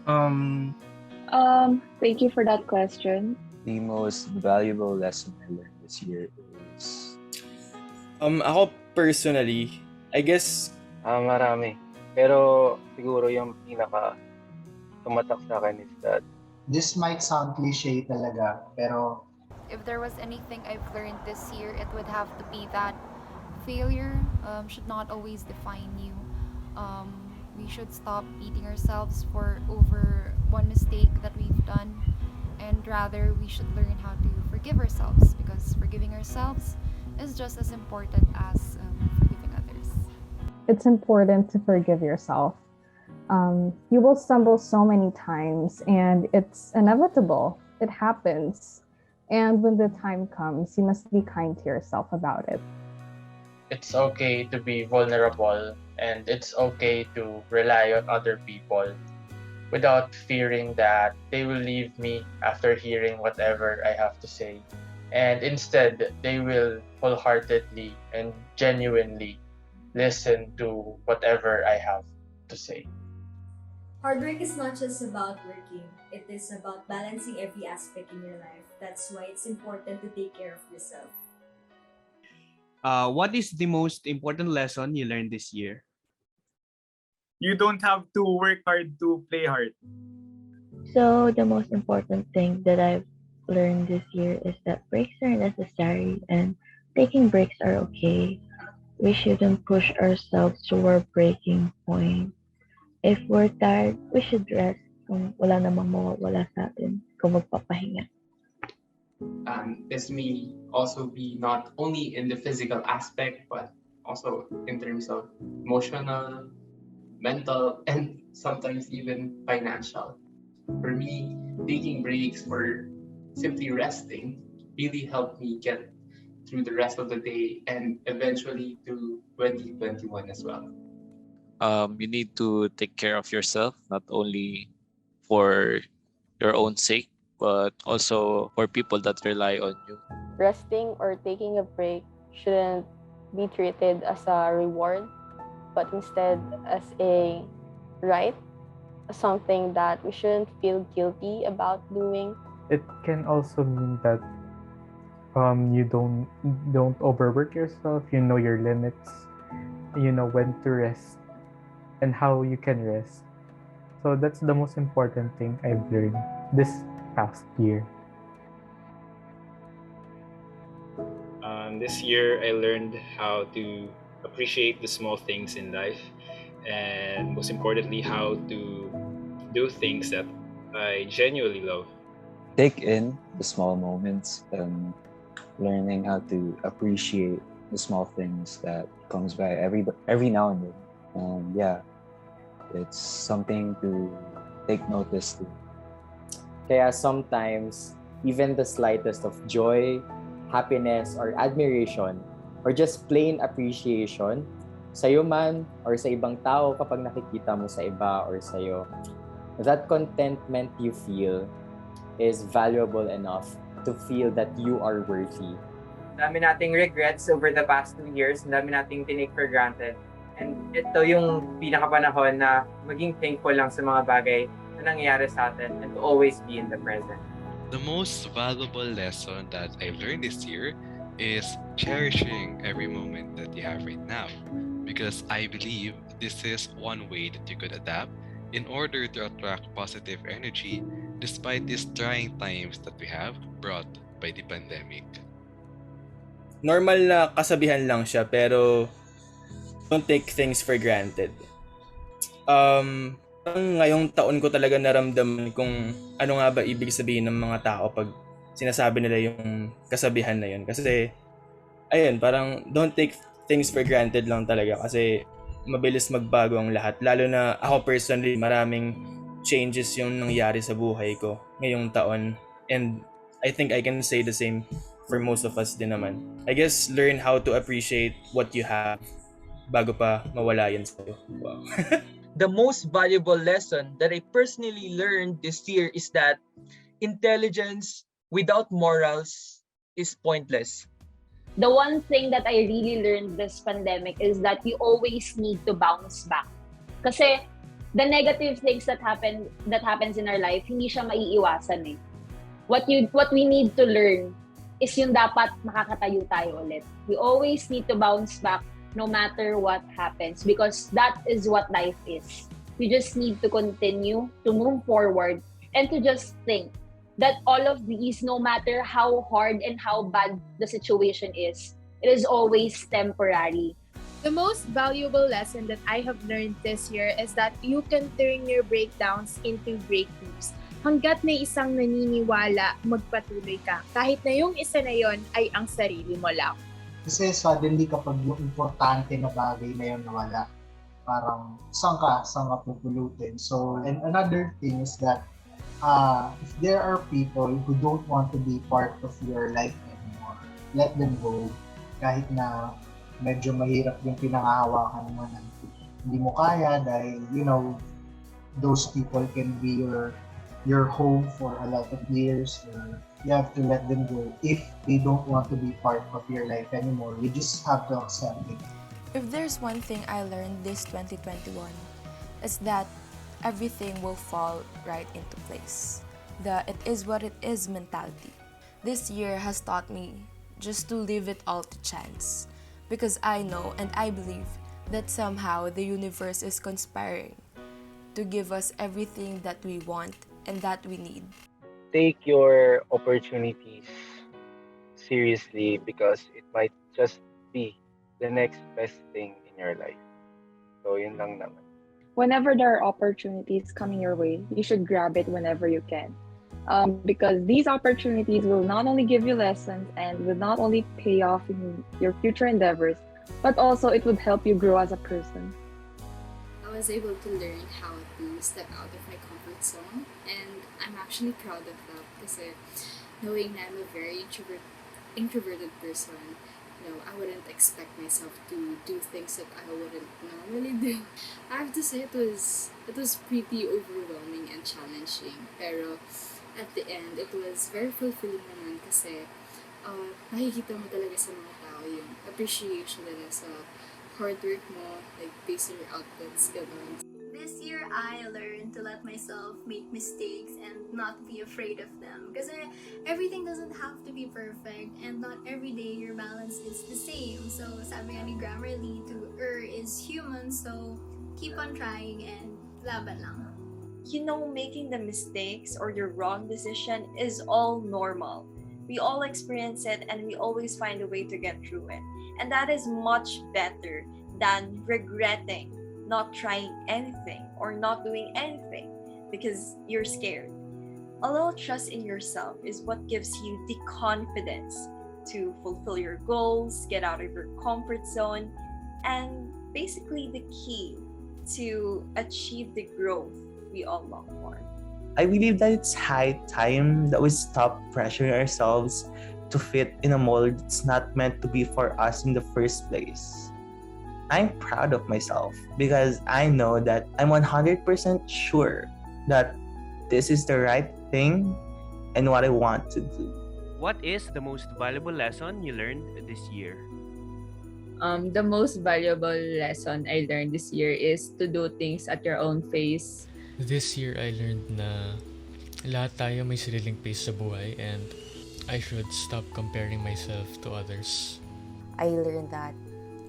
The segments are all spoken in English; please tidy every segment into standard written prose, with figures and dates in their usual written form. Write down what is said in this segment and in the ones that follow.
Um, Thank you for that question. The most valuable lesson I learned this year is ako personally, I guess, Marami. Pero siguro yung pinaka tumatak sa akin is that This might sound cliche talaga, pero If there was anything I've learned this year, it would have to be that failure should not always define you. We should stop beating ourselves for over one mistake that we've done, and rather we should learn how to forgive ourselves, because forgiving ourselves is just as important as forgiving others. It's important to forgive yourself. You will stumble so many times, and it's inevitable. It happens. And when the time comes, you must be kind to yourself about it. It's okay to be vulnerable, and it's okay to rely on other people without fearing that they will leave me after hearing whatever I have to say. And instead, they will wholeheartedly and genuinely listen to whatever I have to say. Hard work is not just about working, it is about balancing every aspect in your life. That's why it's important to take care of yourself. What is the most important lesson you learned this year? you don't have to work hard to play hard. So the most important thing that I've learned this year is that breaks are necessary and taking breaks are okay. We shouldn't push ourselves to our breaking point. If we're tired, we should rest kung wala namang mawawala sa atin kung magpapahinga. This may also be not only in the physical aspect, but also in terms of emotional, mental, and sometimes even financial. For me, taking breaks or simply resting really helped me get through the rest of the day and eventually to 2021 as well. You need to take care of yourself, not only for your own sake, but also for people that rely on you. Resting or taking a break shouldn't be treated as a reward, but instead as a right, something that we shouldn't feel guilty about doing. It can also mean that you don't overwork yourself. You know your limits. You know when to rest and how you can rest. So that's the most important thing I've learned this past year. This year, I learned how to appreciate the small things in life, and most importantly, how to do things that I genuinely love. Take in the small moments and learning how to appreciate the small things that comes by every now and then. Yeah, it's something to take notice to. Kaya sometimes, even the slightest of joy, happiness, or admiration, or just plain appreciation, sa'yo man or sa ibang tao kapag nakikita mo sa iba or sa'yo, that contentment you feel is valuable enough to feel that you are worthy. Dami nating regrets over the past 2 years, dami nating tinake for granted. And ito yung pinakapanahon na maging thankful lang sa mga bagay na nangyayari sa atin and to always be in the present. The most valuable lesson that I've learned this year is cherishing every moment that you have right now, because I believe this is one way that you could adapt in order to attract positive energy despite these trying times that we have brought by the pandemic. Normal na kasabihan lang siya, pero don't take things for granted. Ngayong taon ko talaga naramdaman kung ano nga ba ibig sabihin ng mga tao pag sinasabi nila yung kasabihan na yun. Kasi, ayun, parang don't take things for granted lang talaga kasi mabilis magbago ang lahat. Lalo na ako personally, maraming changes yung nangyari sa buhay ko ngayong taon. And I think I can say the same for most of us din naman. I guess learn how to appreciate what you have bago pa mawala yun sa'yo. Wow. The most valuable lesson that I personally learned this year is that intelligence without morals is pointless. The one thing that I really learned this pandemic is that you always need to bounce back. Kasi the negative things that happens in our life, hindi siya maiiwasan eh. What we need to learn is yung dapat makakatayo tayo ulit. We always need to bounce back no matter what happens, because that is what life is. We just need to continue to move forward and to just think that all of these, no matter how hard and how bad the situation is, it is always temporary. The most valuable lesson that I have learned this year is that you can turn your breakdowns into breakthroughs. Hanggat may isang naniniwala, magpatuloy ka. Kahit na yung isa na yon ay ang sarili mo lang. Kasi suddenly kapag yung importante na bagay na yun nawala, parang saan ka pupulutin. So, and another thing is that if there are people who don't want to be part of your life anymore, let them go. Kahit na medyo mahirap yung pinangahawakan mo na hindi mo kaya dahil, you know, those people can be your home for a lot of years. You have to let them go if they don't want to be part of your life anymore. You just have to accept it. If there's one thing I learned this 2021, it's that everything will fall right into place. The it is what it is mentality. This year has taught me just to leave it all to chance, because I know and I believe that somehow the universe is conspiring to give us everything that we want and that we need. Take your opportunities seriously, because it might just be the next best thing in your life. So yun lang naman. Whenever there are opportunities coming your way, you should grab it whenever you can. Because these opportunities will not only give you lessons and will not only pay off in your future endeavors, but also it would help you grow as a person. I was able to learn how to step out of my comfort zone, and I'm actually proud of that kasi knowing that I'm a very introverted person, I wouldn't expect myself to do things that I wouldn't normally do. I have to say it was pretty overwhelming and challenging, pero at the end it was very fulfilling naman kasi nakikita mo talaga sa mga tao yung appreciation nila sa hard work mo, like based on your outputs, ganun. This year, I learned to let myself make mistakes and not be afraid of them. Because everything doesn't have to be perfect, and not every day your balance is the same. So, sabi nga ni Grammarly, to err is human, so keep on trying and laban lang. You know, making the mistakes or your wrong decision is all normal. We all experience it and we always find a way to get through it. And that is much better than regretting not trying anything or not doing anything because you're scared. A little trust in yourself is what gives you the confidence to fulfill your goals, get out of your comfort zone, and basically the key to achieve the growth we all long for. I believe that it's high time that we stop pressuring ourselves to fit in a mold that's not meant to be for us in the first place. I'm proud of myself because I know that I'm 100% sure that this is the right thing and what I want to do. What is the most valuable lesson you learned this year? The most valuable lesson I learned this year is to do things at your own pace. This year I learned na lahat tayo may sariling pace sa buhay and I should stop comparing myself to others. I learned that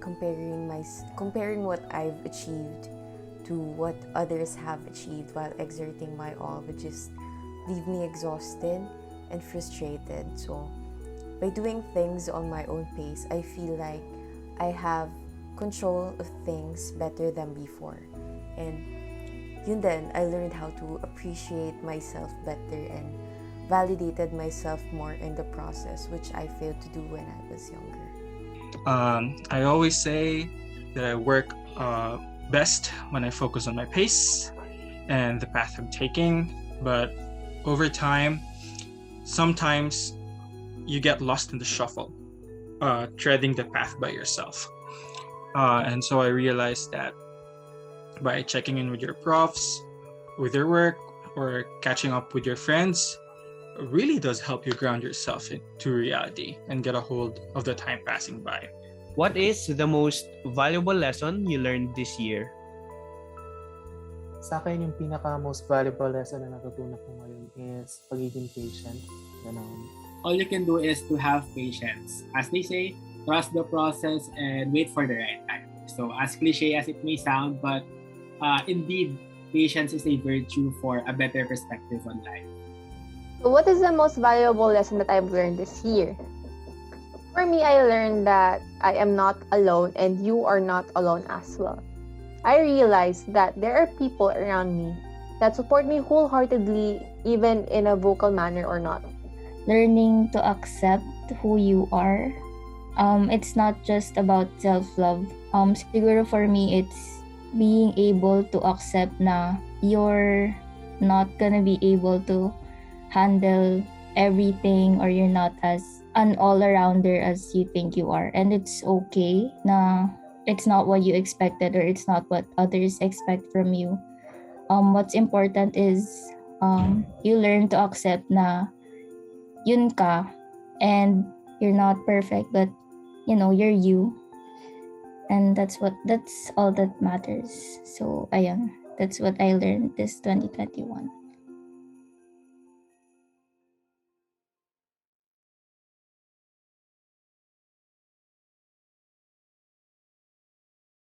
comparing what I've achieved to what others have achieved while exerting my all would just leave me exhausted and frustrated. So by doing things on my own pace, I feel like I have control of things better than before. And yun then, I learned how to appreciate myself better and validated myself more in the process, which I failed to do when I was younger. I always say that I work best when I focus on my pace and the path I'm taking, but over time, sometimes you get lost in the shuffle, treading the path by yourself. And so I realized that by checking in with your profs, with your work, or catching up with your friends, really does help you ground yourself into reality and get a hold of the time passing by. What is the most valuable lesson you learned this year? Sa akin, yung pinaka most valuable lesson na natutunan ko ngayon is pagiging patient. Ganun. All you can do is to have patience. As they say, trust the process and wait for the right time. So as cliche as it may sound, but indeed, patience is a virtue for a better perspective on life. So what is the most valuable lesson that I've learned this year? For me, I learned that I am not alone and you are not alone as well. I realized that there are people around me that support me wholeheartedly, even in a vocal manner or not. Learning to accept who you are. It's not just about self-love. Siguro for me, it's being able to accept na you're not gonna be able to handle everything, or you're not as an all-arounder as you think you are. And it's okay na it's not what you expected, or it's not what others expect from you. What's important is you learn to accept na yun ka, and you're not perfect, but you're you. And that's all that matters. So ayun, that's what I learned this 2021.